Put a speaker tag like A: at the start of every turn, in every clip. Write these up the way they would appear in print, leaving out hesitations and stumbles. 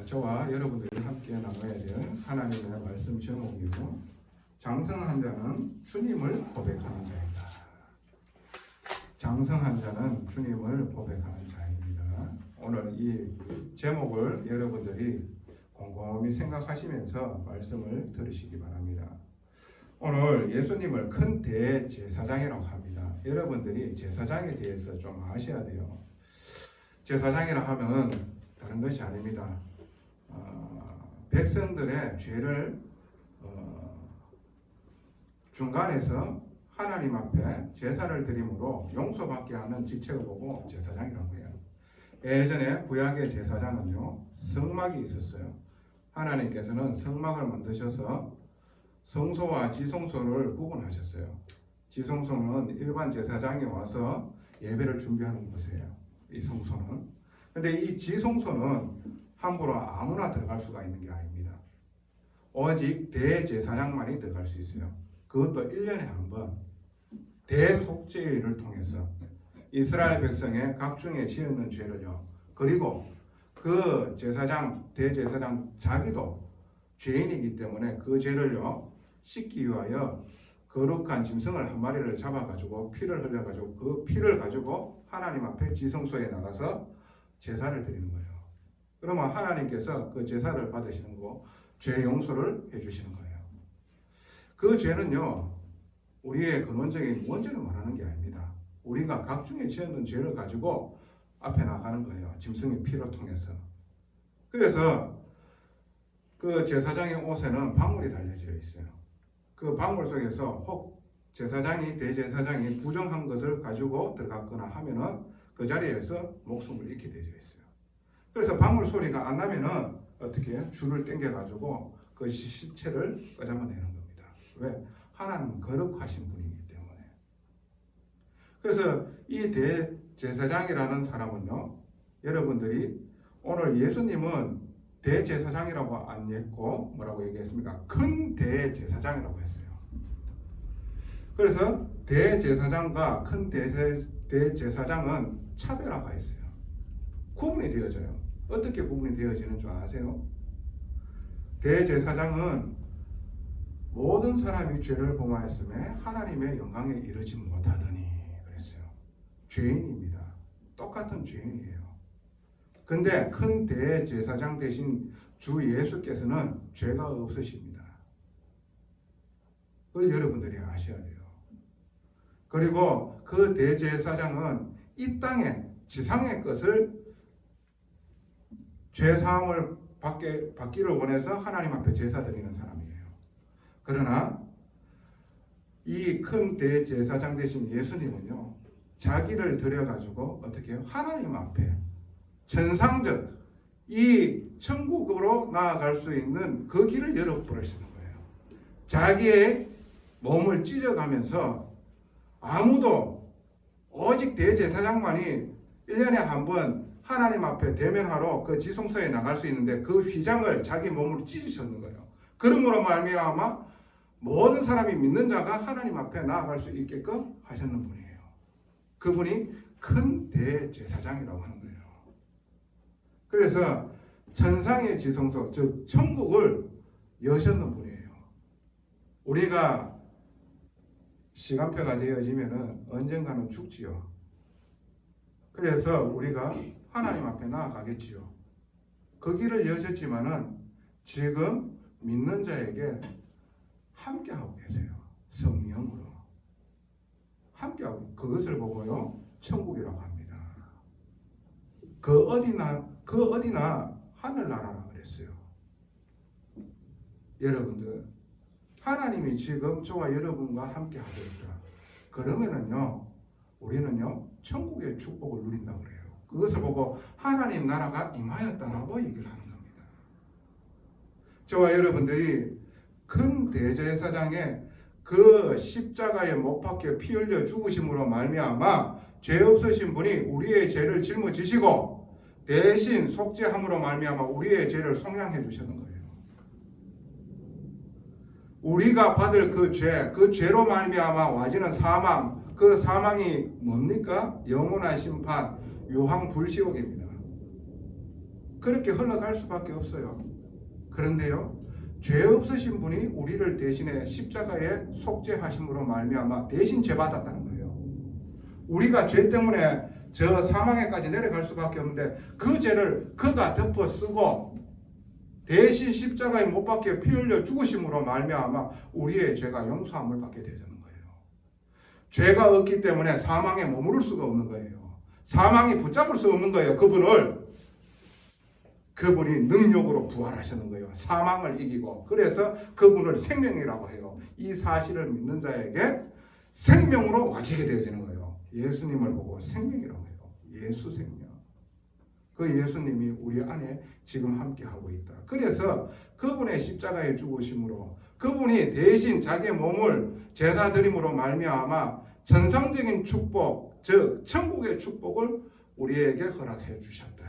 A: 저와 여러분들이 함께 나눠야 될 하나님의 말씀 제목이고, 장성한 자는 주님을 고백하는 자이다. 장성한 자는 주님을 고백하는 자입니다. 오늘 이 제목을 여러분들이 곰곰이 생각하시면서 말씀을 들으시기 바랍니다. 오늘 예수님을 큰 대제사장이라고 합니다. 여러분들이 제사장에 대해서 좀 아셔야 돼요. 제사장이라 하면 다른 것이 아닙니다. 백성들의 죄를 중간에서 하나님 앞에 제사를 드림으로 용서받게 하는 직책을 보고 제사장이라고 해요. 예전에 구약의 제사장은요, 성막이 있었어요. 하나님께서는 성막을 만드셔서 성소와 지성소를 구분하셨어요. 지성소는 일반 제사장이 와서 예배를 준비하는 곳이에요. 이 성소는. 근데 이 지성소는 함부로 아무나 들어갈 수가 있는 게 아닙니다. 오직 대제사장만이 들어갈 수 있어요. 그것도 1년에 한 번 대속죄일을 통해서 이스라엘 백성의 각종의 지었는 죄를요, 그리고 그 제사장, 대제사장 자기도 죄인이기 때문에 그 죄를요 씻기 위하여 거룩한 짐승을 한 마리를 잡아가지고 피를 흘려가지고 그 피를 가지고 하나님 앞에 지성소에 나가서 제사를 드리는 거예요. 그러면 하나님께서 그 제사를 받으시는 거, 죄 용서를 해주시는 거예요. 그 죄는요, 우리의 근원적인 원죄를 말하는 게 아닙니다. 우리가 각종의 지었는 죄를 가지고 앞에 나가는 거예요. 짐승의 피를 통해서. 그래서 그 제사장의 옷에는 방울이 달려져 있어요. 그 방울 속에서 혹 제사장이, 대제사장이 부정한 것을 가지고 들어갔거나 하면은 그 자리에서 목숨을 잃게 되어 있어요. 그래서 방울 소리가 안 나면은 어떻게 해요? 줄을 당겨가지고 그 시체를 끄집어내는 겁니다. 왜? 하나님은 거룩하신 분이기 때문에. 그래서 이 대제사장이라는 사람은요, 여러분들이 오늘 예수님은 대제사장이라고 안 했고 뭐라고 얘기했습니까? 큰 대제사장이라고 했어요. 그래서 대제사장과 큰 대제사장은 차별화가 있어요. 구분이 되어져요. 어떻게 구분이 되어지는 줄 아세요? 대제사장은 모든 사람이 죄를 범하였음에 하나님의 영광에 이르지 못하더니 그랬어요. 죄인입니다. 똑같은 죄인이에요. 근데 큰 대제사장 대신 주 예수께서는 죄가 없으십니다. 그걸 여러분들이 아셔야 돼요. 그리고 그 대제사장은 이 땅에 지상의 것을 죄사함을 받기를 원해서 하나님 앞에 제사 드리는 사람이에요. 그러나 이 큰 대제사장 대신 예수님은요, 자기를 들여가지고 어떻게 해요? 하나님 앞에 천상적 이 천국으로 나아갈 수 있는 그 길을 열어버리시는 거예요. 자기의 몸을 찢어가면서 아무도 오직 대제사장만이 1년에 한 번 하나님 앞에 대면하러 그 지성소에 나갈 수 있는데 그 휘장을 자기 몸으로 찢으셨는 거예요. 그러므로 말미암아 모든 사람이 믿는 자가 하나님 앞에 나아갈 수 있게끔 하셨는 분이에요. 그분이 큰 대제사장이라고 하는 거예요. 그래서 천상의 지성소, 즉 천국을 여셨는 분이에요. 우리가 시간표가 되어지면은 언젠가는 죽지요. 그래서 우리가 하나님 앞에 나아가겠지요. 그 길을 여셨지만은 지금 믿는 자에게 함께하고 계세요. 성령으로 함께하고, 그것을 보고요 천국이라고 합니다. 그 어디나 하늘나라라 그랬어요. 여러분들, 하나님이 지금 저와 여러분과 함께하고 있다. 그러면은요, 우리는요 천국의 축복을 누린다고 그래요. 그것을 보고 하나님 나라가 임하였다라고 얘기를 하는 겁니다. 저와 여러분들이 큰 대제사장의 그 십자가에 못 박혀 피 흘려 죽으심으로 말미암아 죄 없으신 분이 우리의 죄를 짊어지시고 대신 속죄함으로 말미암아 우리의 죄를 속량해 주시는 거예요. 우리가 받을 그 죄로 말미암아 와지는 사망, 그 사망이 뭡니까? 영원한 심판, 유황불시옥입니다. 그렇게 흘러갈 수밖에 없어요. 그런데요, 죄 없으신 분이 우리를 대신에 십자가에 속죄하심으로 말미암아 대신 죄 받았다는 거예요. 우리가 죄 때문에 저 사망에까지 내려갈 수밖에 없는데 그 죄를 그가 덮어 쓰고 대신 십자가에 못 박혀 피 흘려 죽으심으로 말미암아 우리의 죄가 용서함을 받게 되는 거예요. 죄가 없기 때문에 사망에 머무를 수가 없는 거예요. 사망이 붙잡을 수 없는 거예요. 그분이 능력으로 부활하시는 거예요. 사망을 이기고. 그래서 그분을 생명이라고 해요. 이 사실을 믿는 자에게 생명으로 와지게 되어지는 거예요. 예수님을 보고 생명이라고 해요. 예수 생명. 그 예수님이 우리 안에 지금 함께하고 있다. 그래서 그분의 십자가에 죽으심으로 그분이 대신 자기의 몸을 제사 드림으로 말미암아 전상적인 축복, 즉 천국의 축복을 우리에게 허락해 주셨다.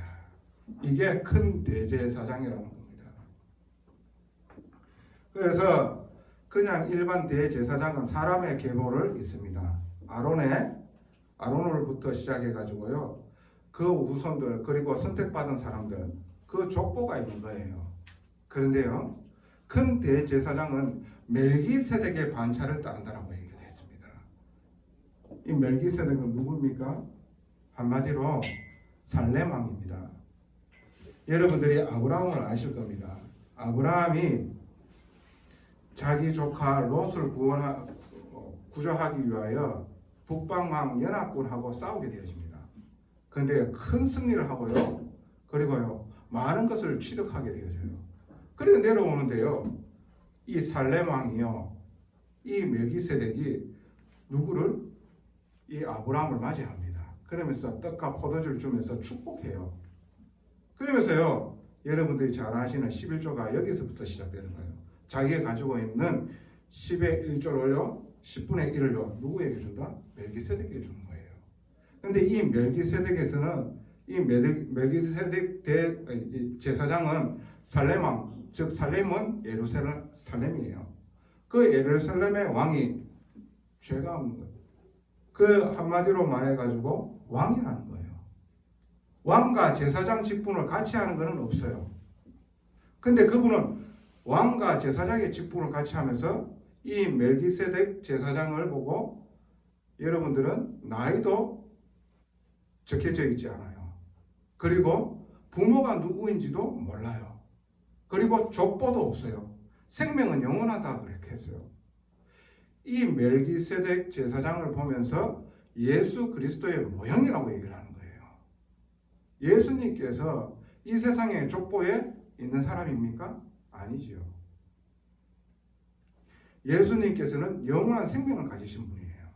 A: 이게 큰 대제사장이라는 겁니다. 그래서 그냥 일반 대제사장은 사람의 계보를 있습니다. 아론으로부터 시작해 가지고요. 그 후손들 그리고 선택받은 사람들 그 족보가 있는 거예요. 그런데요, 큰 대제사장은 멜기세덱의 반차를 따른다라고 얘기를 했습니다. 이 멜기세덱은 누굽니까? 한마디로 살렘 왕입니다. 여러분들이 아브라함을 아실 겁니다. 아브라함이 자기 조카 롯을 구조하기 위하여 북방왕 연합군하고 싸우게 되어집니다. 그런데 큰 승리를 하고요. 그리고요, 많은 것을 취득하게 되어져요. 그래서 내려오는데요, 이 살렘 왕이요, 이 멜기세덱이 누구를? 이 아브라함을 맞이합니다. 그러면서 떡과 포도주를 주면서 축복해요. 그러면서요, 여러분들이 잘 아시는 11조가 여기서부터 시작되는 거예요. 자기가 가지고 있는 10의 1조를요, 10분의 1을요, 누구에게 준다? 멜기세덱에게 주는 거예요. 그런데 이 멜기세덱에서는 이 멜기세덱 제사장은 살렘왕, 즉 살렘은 예루살렘 살렘이에요. 그 예루살렘의 왕이 죄가 없는 거예요. 그 한마디로 말해가지고 왕이라는 거예요. 왕과 제사장 직분을 같이 하는 것은 없어요. 근데 그분은 왕과 제사장의 직분을 같이 하면서 이 멜기세덱 제사장을 보고 여러분들은 나이도 적혀져 있지 않아요. 그리고 부모가 누구인지도 몰라요. 그리고 족보도 없어요. 생명은 영원하다 그렇게 했어요. 이 멜기세덱 제사장을 보면서 예수 그리스도의 모형이라고 얘기를 하는 거예요. 예수님께서 이 세상의 족보에 있는 사람입니까? 아니지요. 예수님께서는 영원한 생명을 가지신 분이에요.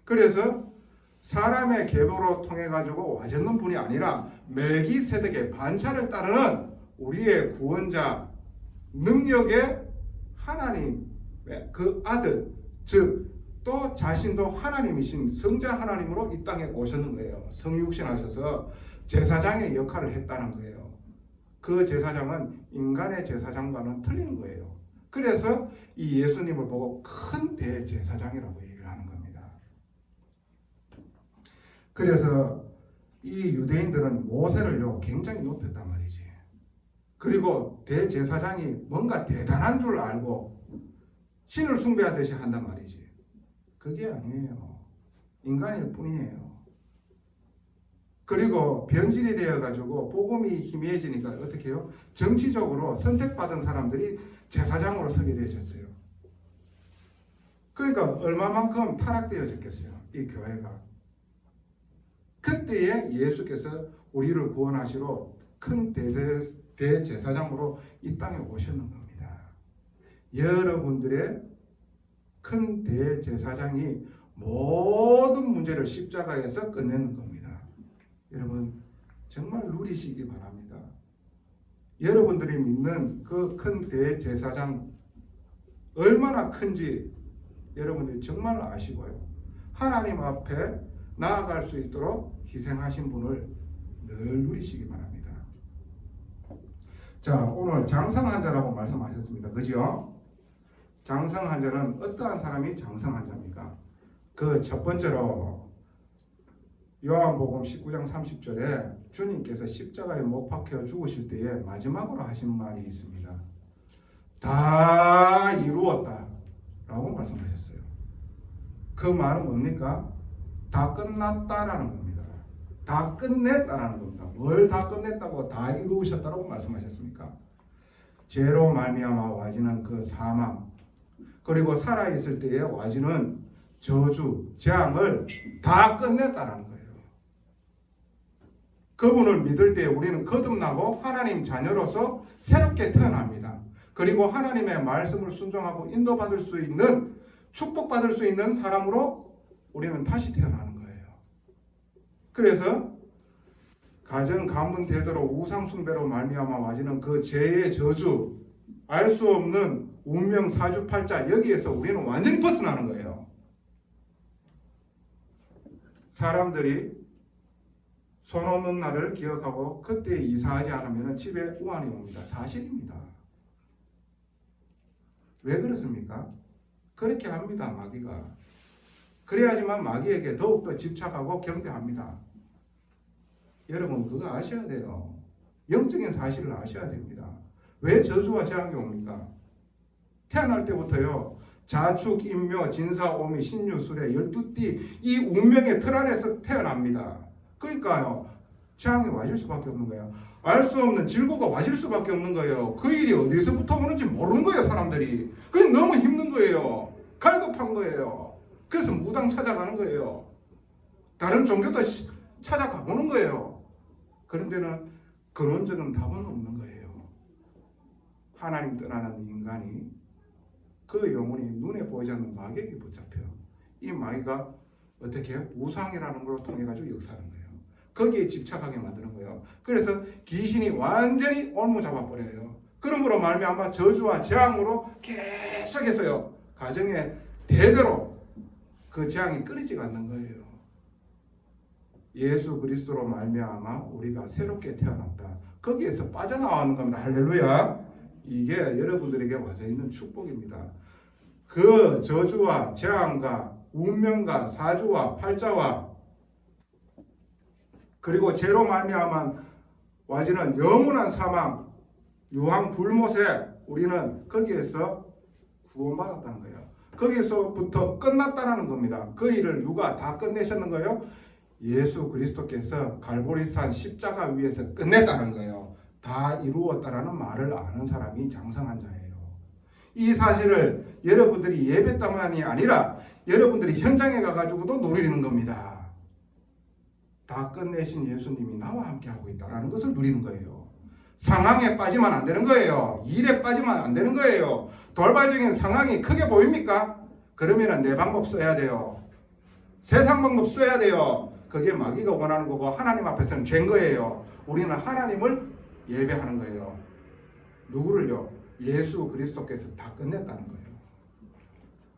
A: 그래서 사람의 계보로 통해 가지고 와졌는 분이 아니라 멜기세덱의 반차를 따르는 우리의 구원자, 능력의 하나님, 그 아들, 즉 또 자신도 하나님이신 성자 하나님으로 이 땅에 오셨는 거예요. 성육신하셔서 제사장의 역할을 했다는 거예요. 그 제사장은 인간의 제사장과는 틀린 거예요. 그래서 이 예수님을 보고 큰 대제사장이라고 얘기를 하는 겁니다. 그래서 이 유대인들은 모세를요 굉장히 높였단 말이지. 그리고 대제사장이 뭔가 대단한 줄 알고 신을 숭배하듯이 한단 말이지. 그게 아니에요. 인간일 뿐이에요. 그리고 변질이 되어가지고 복음이 희미해지니까 어떻게 해요? 정치적으로 선택받은 사람들이 제사장으로 서게 되셨어요. 그러니까 얼마만큼 타락되어졌겠어요. 이 교회가. 그때에 예수께서 우리를 구원하시러 큰 대제사장으로 이 땅에 오셨는 겁니다. 여러분들의 큰 대제사장이 모든 문제를 십자가에서 끝내는 겁니다. 여러분 정말 누리시기 바랍니다. 여러분들이 믿는 그 큰 대제사장 얼마나 큰지 여러분들이 정말 아시고요. 하나님 앞에 나아갈 수 있도록 희생하신 분을 늘 누리시기 바랍니다. 자, 오늘 장성한자라고 말씀하셨습니다. 그죠? 장성한자는 어떠한 사람이 장성한자입니까? 그 첫 번째로 요한복음 19장 30절에 주님께서 십자가에 못 박혀 죽으실 때에 마지막으로 하신 말이 있습니다. 다 이루었다 라고 말씀하셨어요. 그 말은 뭡니까? 다 끝났다라는 겁니다. 다 끝냈다라는 겁니다. 뭘 다 끝냈다고 다 이루셨다고 말씀하셨습니까? 죄로 말미암아 와지는 그 사망, 그리고 살아있을 때에 와지는 저주, 재앙을 다 끝냈다라는 거예요. 그분을 믿을 때 우리는 거듭나고 하나님 자녀로서 새롭게 태어납니다. 그리고 하나님의 말씀을 순종하고 인도받을 수 있는, 축복받을 수 있는 사람으로 우리는 다시 태어나는 거예요. 그래서 가정 가문 대대로 우상 숭배로 말미암아 와지는 그 죄의 저주, 알 수 없는 운명 사주팔자, 여기에서 우리는 완전히 벗어나는 거예요. 사람들이 손 없는 날을 기억하고 그때 이사하지 않으면 집에 우환이 옵니다. 사실입니다. 왜 그렇습니까? 그렇게 합니다. 마귀가. 그래야지만 마귀에게 더욱더 집착하고 경배합니다. 여러분 그거 아셔야 돼요. 영적인 사실을 아셔야 됩니다. 왜 저주와 재앙이 옵니까? 태어날 때부터요. 자축, 인묘, 진사, 오미, 신유, 수레, 12띠 이 운명의 틀 안에서 태어납니다. 그러니까요. 재앙이 와질 수밖에 없는 거예요. 알 수 없는 질고가 와질 수밖에 없는 거예요. 그 일이 어디서부터 오는지 모르는 거예요. 사람들이. 그게 너무 힘든 거예요. 갈급한 거예요. 그래서 무당 찾아가는 거예요. 다른 종교도 찾아가보는 거예요. 그런데는 근원적인 답은 없는 거예요. 하나님 떠나는 인간이 그 영혼이 눈에 보이지 않는 마귀에게 붙잡혀요. 이 마귀가 어떻게 우상이라는 걸 통해 가지고 역사하는 거예요. 거기에 집착하게 만드는 거예요. 그래서 귀신이 완전히 올무잡아 버려요. 그러므로 말미암아 저주와 재앙으로 계속해서요 가정에 대대로 그 재앙이 끊이지가 않는 거예요. 예수 그리스도로 말미암아 우리가 새롭게 태어났다. 거기에서 빠져나오는 겁니다. 할렐루야. 이게 여러분들에게 와져 있는 축복입니다. 그 저주와 재앙과 운명과 사주와 팔자와 그리고 죄로 말미암아 와지는 영원한 사망, 유황 불못에 우리는 거기에서 구원받았다는 거예요. 거기서부터 끝났다는 겁니다. 그 일을 누가 다 끝내셨는 거예요? 예수 그리스도께서 갈보리산 십자가 위에서 끝냈다는 거예요. 다 이루었다라는 말을 아는 사람이 장성한 자예요. 이 사실을 여러분들이 예배 때만이 아니라 여러분들이 현장에 가가지고도 누리는 겁니다. 다 끝내신 예수님이 나와 함께하고 있다는 것을 누리는 거예요. 상황에 빠지면 안 되는 거예요. 일에 빠지면 안 되는 거예요. 돌발적인 상황이 크게 보입니까? 그러면 내 방법 써야 돼요. 세상 방법 써야 돼요. 그게 마귀가 원하는 거고 하나님 앞에서는 죄인 거예요. 우리는 하나님을 예배하는 거예요. 누구를요? 예수 그리스도께서 다 끝냈다는 거예요.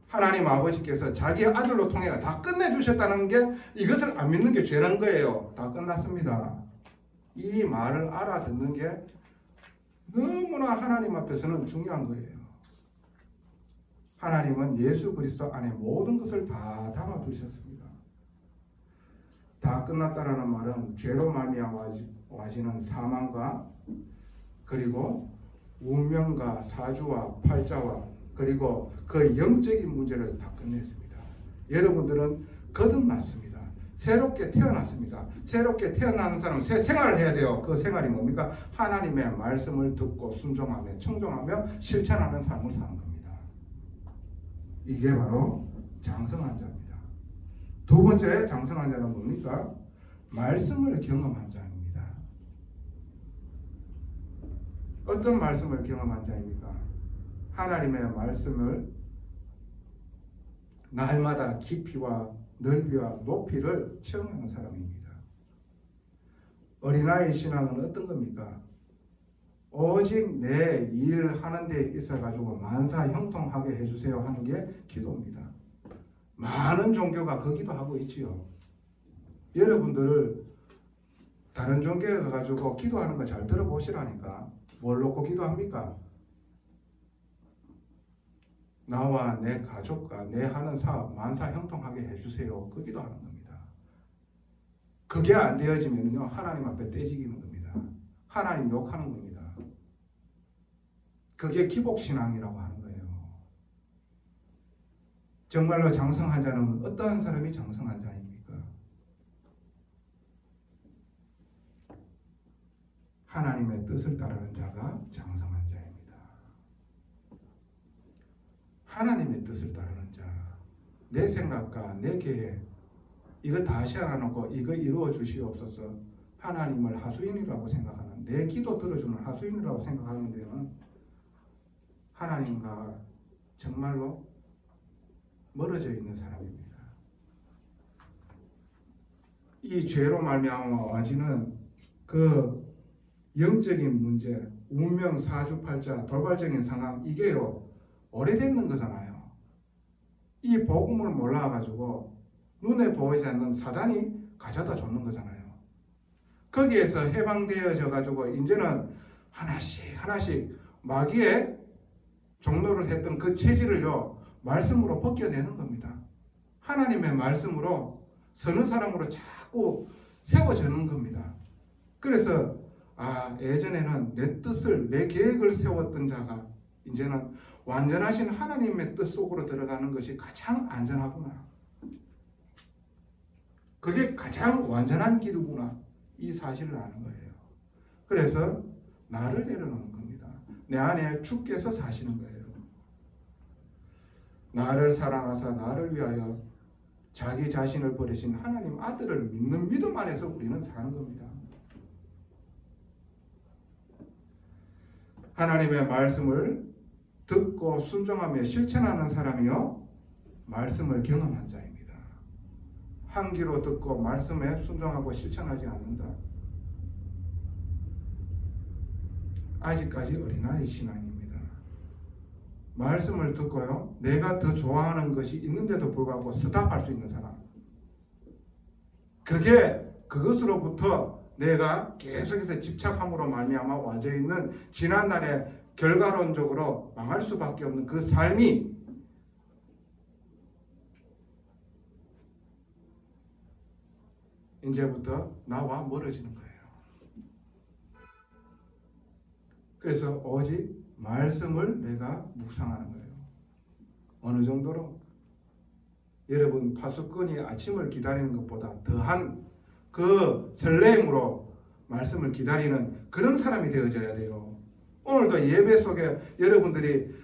A: 하나님 아버지께서 자기 아들로 통해 다 끝내주셨다는 게 이것을 안 믿는 게 죄라는 거예요. 다 끝났습니다. 이 말을 알아듣는 게 너무나 하나님 앞에서는 중요한 거예요. 하나님은 예수 그리스도 안에 모든 것을 다 담아두셨습니다. 다 끝났다라는 말은 죄로 말미암아 와지는 사망과 그리고 운명과 사주와 팔자와 그리고 그 영적인 문제를 다 끝냈습니다. 여러분들은 거듭났습니다. 새롭게 태어났습니다. 새롭게 태어나는 사람은 새 생활을 해야 돼요. 그 생활이 뭡니까? 하나님의 말씀을 듣고 순종하며 청종하며 실천하는 삶을 사는 겁니다. 이게 바로 장성한 자입니다. 두 번째 장성한 자는 뭡니까? 말씀을 경험한 자입니다. 어떤 말씀을 경험한 자입니까? 하나님의 말씀을 날마다 깊이와 넓이와 높이를 체험하는 사람입니다. 어린아이 신앙은 어떤 겁니까? 오직 내 일하는 데 있어가지고 만사 형통하게 해주세요 하는 게 기도입니다. 많은 종교가 그 기도하고 있지요. 여러분들을 다른 종교에 가가지고 기도하는 거 잘 들어보시라니까. 뭘 놓고 기도합니까? 나와 내 가족과 내 하는 사업 만사 형통하게 해주세요. 그 기도하는 겁니다. 그게 안 되어지면요 하나님 앞에 떼지기는 겁니다. 하나님 욕하는 겁니다. 그게 기복신앙이라고 하는 거예요. 정말로 장성한 자는 어떠한 사람이 장성한 자입니까? 하나님의 뜻을 따르는 자가 장성한 자입니다. 하나님의 뜻을 따르는 자, 내 생각과 내 계획 이거 다 시원해놓고 이거 이루어 주시옵소서. 하나님을 하수인이라고 생각하는, 내 기도 들어주는 하수인이라고 생각하는 데는 하나님과 정말로 멀어져 있는 사람입니다. 이 죄로 말미암아 와지는 그 영적인 문제, 운명, 사주팔자, 돌발적인 상황, 이게요 오래됐는 거잖아요. 이 복음을 몰라가지고 눈에 보이지 않는 사단이 가져다 줬는 거잖아요. 거기에서 해방되어져 가지고 이제는 하나씩 마귀의 종로를 했던 그 체질을요 말씀으로 벗겨내는 겁니다. 하나님의 말씀으로 서는 사람으로 자꾸 세워지는 겁니다. 그래서 예전에는 내 뜻을, 내 계획을 세웠던 자가 이제는 완전하신 하나님의 뜻 속으로 들어가는 것이 가장 안전하구나. 그게 가장 완전한 길이구나. 이 사실을 아는 거예요. 그래서 나를 내려놓는 겁니다. 내 안에 주께서 사시는 거예요. 나를 사랑하사 나를 위하여 자기 자신을 버리신 하나님 아들을 믿는 믿음 안에서 우리는 사는 겁니다. 하나님의 말씀을 듣고 순종하며 실천하는 사람이요 말씀을 경험한 자입니다. 한 귀로 듣고 말씀에 순종하고 실천하지 않는다. 아직까지 어린아이 신앙입니다. 말씀을 듣고요 내가 더 좋아하는 것이 있는데도 불구하고 스탑할 수 있는 사람, 그것으로부터 내가 계속해서 집착함으로 말미암아 와져 있는 지난날의 결과론적으로 망할 수밖에 없는 그 삶이 이제부터 나와 멀어지는 거예요. 그래서 오직 말씀을 내가 묵상하는 거예요. 어느 정도로 여러분 파수꾼이 아침을 기다리는 것보다 더한 그 설렘으로 말씀을 기다리는 그런 사람이 되어져야 돼요. 오늘도 예배 속에 여러분들이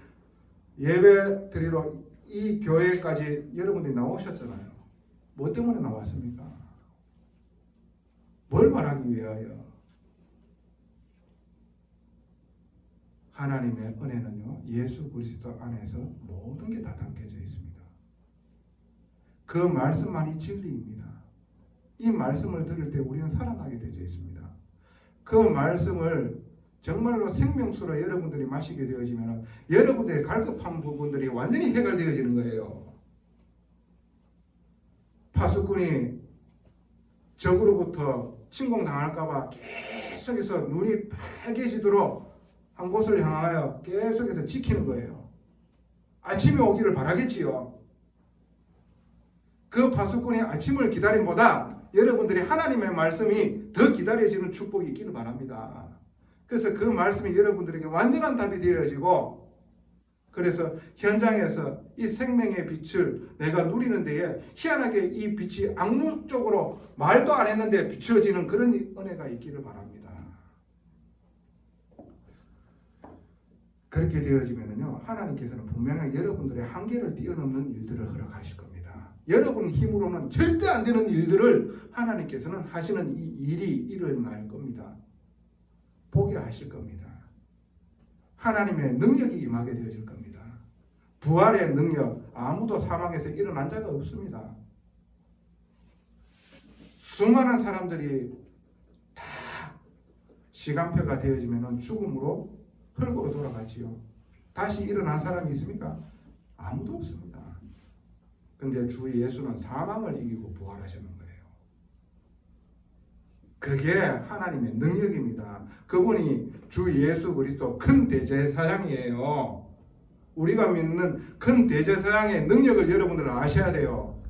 A: 예배 드리러 이 교회까지 여러분들이 나오셨잖아요. 뭐 때문에 나왔습니까? 뭘 말하기 위하여? 하나님의 은혜는요 예수 그리스도 안에서 모든 게 다 담겨져 있습니다. 그 말씀만이 진리입니다. 이 말씀을 들을 때 우리는 살아나게 되어 있습니다. 그 말씀을 정말로 생명수로 여러분들이 마시게 되어지면 여러분들의 갈급한 부분들이 완전히 해결되어지는 거예요. 파수꾼이 적으로부터 침공당할까봐 계속해서 눈이 빨개지도록 한 곳을 향하여 계속해서 지키는 거예요. 아침이 오기를 바라겠지요. 그 파수꾼이 아침을 기다림보다 여러분들이 하나님의 말씀이 더 기다려지는 축복이 있기를 바랍니다. 그래서 그 말씀이 여러분들에게 완전한 답이 되어지고, 그래서 현장에서 이 생명의 빛을 내가 누리는 데에 희한하게 이 빛이 악루 쪽으로 말도 안 했는데 비춰지는 그런 은혜가 있기를 바랍니다. 그렇게 되어지면요 하나님께서는 분명히 여러분들의 한계를 뛰어넘는 일들을 허락하실 겁니다. 여러분 힘으로는 절대 안 되는 일들을 하나님께서는 하시는 이 일이 일어날 겁니다. 보게 하실 겁니다. 하나님의 능력이 임하게 되어질 겁니다. 부활의 능력, 아무도 사망에서 일어난 자가 없습니다. 수많은 사람들이 다 시간표가 되어지면 죽음으로 흙으로 돌아가지요. 다시 일어난 사람이 있습니까? 아무도 없습니다. 근데 주 예수는 사망을 이기고 부활하시는 거예요. 그게 하나님의 능력입니다. 그분이 주 예수 그리스도 큰 대제사장이에요. 우리가 믿는 큰 대제사장의 능력을 여러분들은 아셔야 돼요.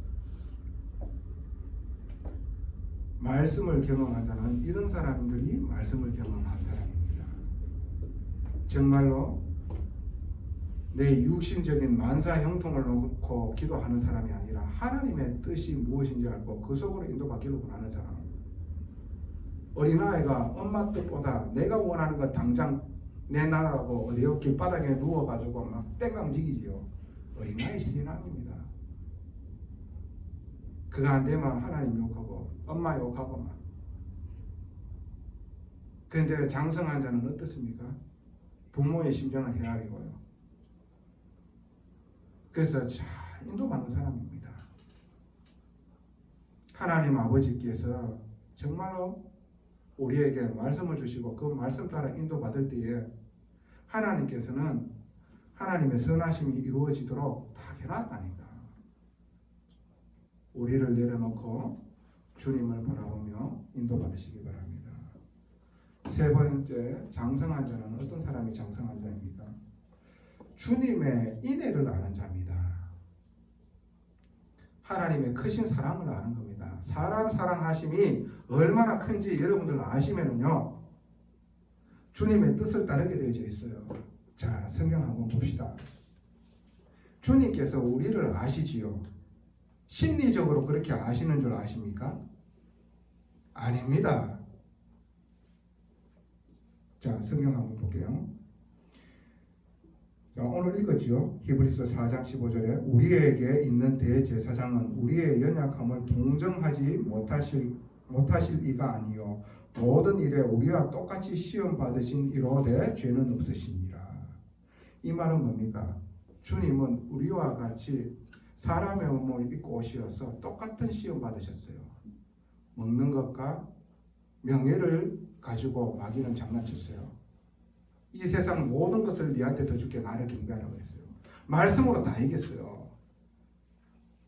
A: 말씀을 경험한 자는 이런 사람들이 말씀을 경험한 사람입니다. 정말로 내 육신적인 만사 형통을 놓고 기도하는 사람이 아니라 하나님의 뜻이 무엇인지 알고 그 속으로 인도받기를 원하는 사람. 어린아이가 엄마 뜻보다 내가 원하는 것 당장 내놔라고 어디요 길바닥에 누워가지고 막 땡깡지기지요. 어린아이 신앙입니다. 그거 안 되면 하나님 욕하고 엄마 욕하고 막. 그런데 장성한 자는 어떻습니까? 부모의 심정을 헤아리고요. 그래서 잘 인도받는 사람입니다. 하나님 아버지께서 정말로 우리에게 말씀을 주시고 그 말씀 따라 인도받을 때에 하나님께서는 하나님의 선하심이 이루어지도록 다 해놨다니까. 우리를 내려놓고 주님을 바라보며 인도받으시기 바랍니다. 세 번째, 장성한 자는 어떤 사람이 장성한 자입니까? 주님의 인애를 아는 자입니다. 하나님의 크신 사랑을 아는 겁니다. 사람 사랑하심이 얼마나 큰지 여러분들 아시면은요, 주님의 뜻을 따르게 되어져 있어요. 자, 성경 한번 봅시다. 주님께서 우리를 아시지요. 심리적으로 그렇게 아시는 줄 아십니까? 아닙니다. 자, 성경 한번 볼게요. 자, 오늘 읽었죠. 히브리서 4장 15절에 우리에게 있는 대제사장은 우리의 연약함을 동정하지 못하실 이가 아니요 모든 일에 우리와 똑같이 시험 받으신 이로되 죄는 없으시니라. 이 말은 뭡니까? 주님은 우리와 같이 사람의 몸을 입고 오셔서 똑같은 시험 받으셨어요. 먹는 것과 명예를 가지고 마귀는 장난쳤어요. 이 세상 모든 것을 네한테 더 줄게 나를 경배하라고 했어요. 말씀으로 다 이겼어요.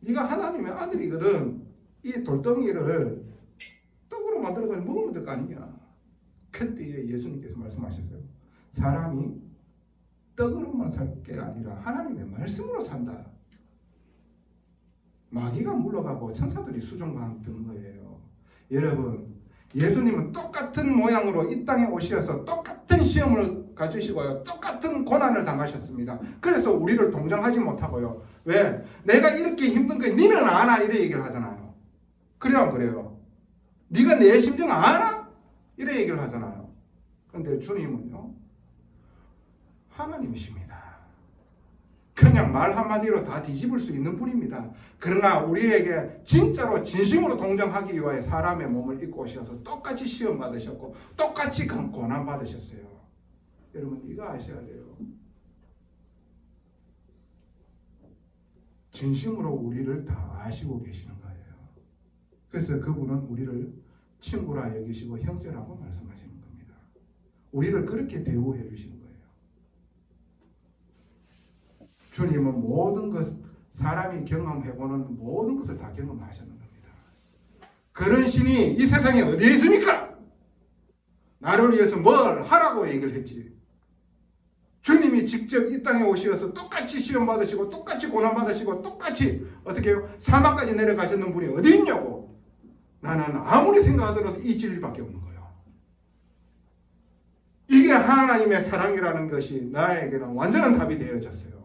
A: 네가 하나님의 아들이거든. 이 돌덩이를 떡으로 만들어서 먹으면 될 거 아니냐. 그때 예수님께서 말씀하셨어요. 사람이 떡으로만 살 게 아니라 하나님의 말씀으로 산다. 마귀가 물러가고 천사들이 수종방 드는 거예요. 여러분, 예수님은 똑같은 모양으로 이 땅에 오셔서 똑같은 시험을 가지시고요. 똑같은 고난을 당하셨습니다. 그래서 우리를 동정하지 못하고요. 왜? 내가 이렇게 힘든 거 니는 아나? 이래 얘기를 하잖아요. 그래요, 안 그래요? 네가 내 심정 아나? 이래 얘기를 하잖아요. 그런데 주님은요, 하나님이십니다. 그냥 말 한마디로 다 뒤집을 수 있는 분입니다. 그러나 우리에게 진짜로 진심으로 동정하기 위하여 사람의 몸을 입고 오셔서 똑같이 시험 받으셨고 똑같이 고난 받으셨어요. 여러분, 이거 아셔야 돼요. 진심으로 우리를 다 아시고 계시는 거예요. 그래서 그분은 우리를 친구라 여기시고 형제라고 말씀하시는 겁니다. 우리를 그렇게 대우해 주시는 거예요. 주님은 모든 것, 사람이 경험해보는 모든 것을 다 경험하셨는 겁니다. 그런 신이 이 세상에 어디에 있습니까? 나를 위해서 뭘 하라고 얘기를 했지. 주님이 직접 이 땅에 오셔서 똑같이 시험 받으시고 똑같이 고난 받으시고 똑같이 어떻게 해요? 사막까지 내려가셨는 분이 어디 있냐고. 나는 아무리 생각하더라도 이 진리밖에 없는 거예요. 이게 하나님의 사랑이라는 것이 나에게는 완전한 답이 되어졌어요.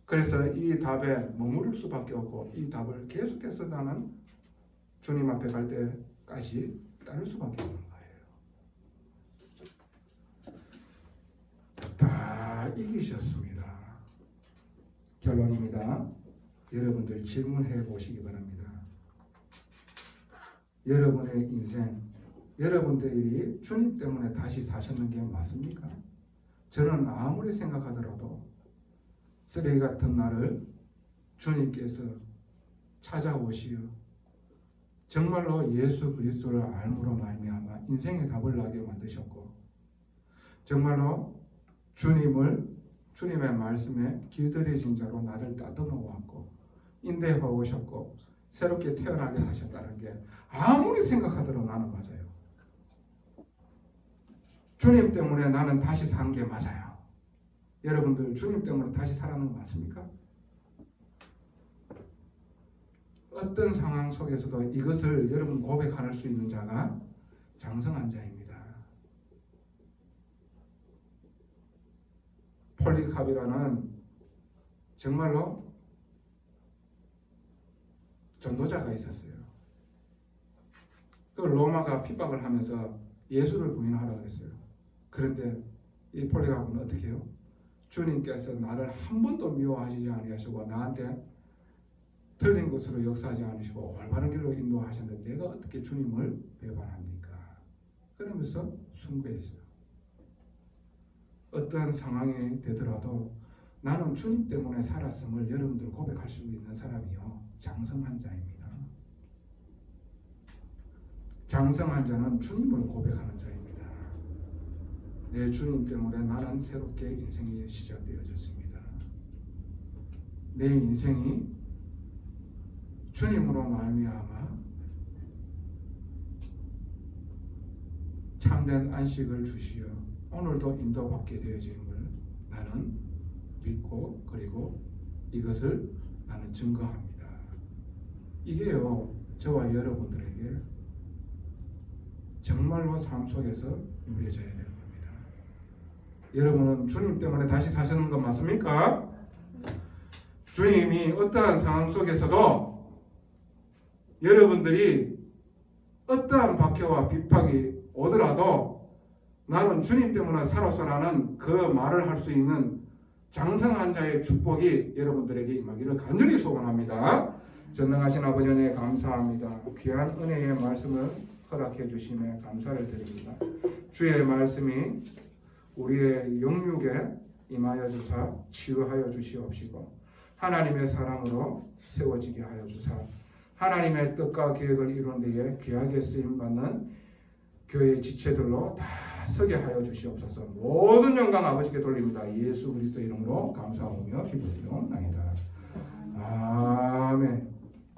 A: 그래서 이 답에 머무를 수밖에 없고 이 답을 계속해서 나는 주님 앞에 갈 때까지 따를 수밖에 없는 거예요. 다 이기셨습니다. 결론입니다. 여러분들 질문해 보시기 바랍니다. 여러분의 인생, 여러분들이 주님 때문에 다시 사셨는 게 맞습니까? 저는 아무리 생각하더라도 쓰레기 같은 나를 주님께서 찾아오시어 정말로 예수 그리스도를 알므로 말미암아 인생의 답을 나게 만드셨고 정말로 주님의 말씀에 길들여진 자로 나를 따듬어 왔고 인대해 오셨고 새롭게 태어나게 하셨다는 게 아무리 생각하더라도 나는 맞아요. 주님 때문에 나는 다시 산 게 맞아요. 여러분들 주님 때문에 다시 살아난 거 맞습니까? 어떤 상황 속에서도 이것을 여러분 고백할 수 있는 자가 장성한 자입니다. 폴리캅이라는 정말로 전도자가 있었어요. 그 로마가 핍박을 하면서 예수를 부인하라고 했어요. 그런데 이 폴리캅은 어떻게 해요? 주님께서 나를 한 번도 미워하시지 아니하시고 나한테 틀린 것으로 역사하지 않으시고 올바른 길로 인도하셨는데 내가 어떻게 주님을 배반합니까? 그러면서 숭배했어요. 어떤 상황이 되더라도 나는 주님 때문에 살았음을 여러분들 고백할 수 있는 사람이요 장성한 자입니다. 장성한 자는 주님을 고백하는 자입니다. 내 주님 때문에 나는 새롭게 인생이 시작되어졌습니다. 내 인생이 주님으로 말미암아 참된 안식을 주시어 오늘도 인도받게 되어짐을 나는 믿고 그리고 이것을 나는 증거합니다. 이게요 저와 여러분들에게 정말로 삶 속에서 누려져야 되는 겁니다. 여러분은 주님 때문에 다시 사시는 거 맞습니까? 주님이 어떠한 상황 속에서도 여러분들이 어떠한 박해와 비박이 오더라도 나는 주님 때문에 살았어라는 그 말을 할 수 있는 장성한 자의 축복이 여러분들에게 임하기를 간절히 소원합니다. 전능하신 아버지 은혜에 감사합니다. 귀한 은혜의 말씀을 허락해 주심에 감사를 드립니다. 주의 말씀이 우리의 영육에 임하여 주사 치유하여 주시옵시고 하나님의 사랑으로 세워지게 하여 주사 하나님의 뜻과 계획을 이루는 데에 귀하게 쓰임받는 교회의 지체들로 다 서게 하여 주시옵소서. 모든 영광 아버지께 돌립니다. 예수 그리스도 이름으로 감사하며 기도드리옵나이다.